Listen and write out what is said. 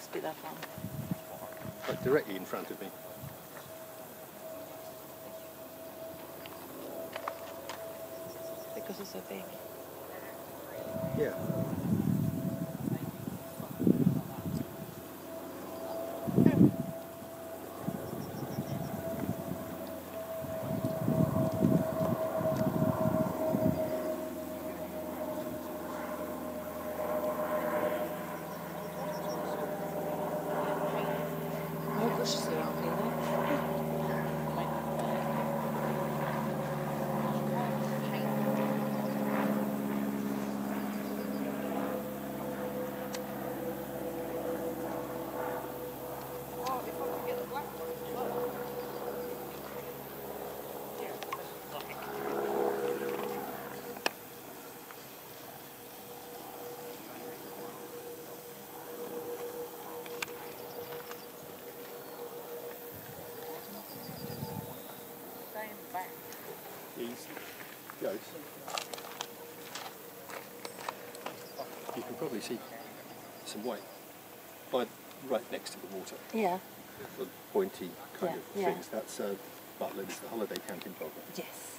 must be that one. Like directly in front of me. Because it's so big. Yeah. More bushes around here, though. These goats. You can probably see some white right next to the water. Yeah. The pointy kind of Yeah. things. That's Butler's, the holiday camping program. Yes.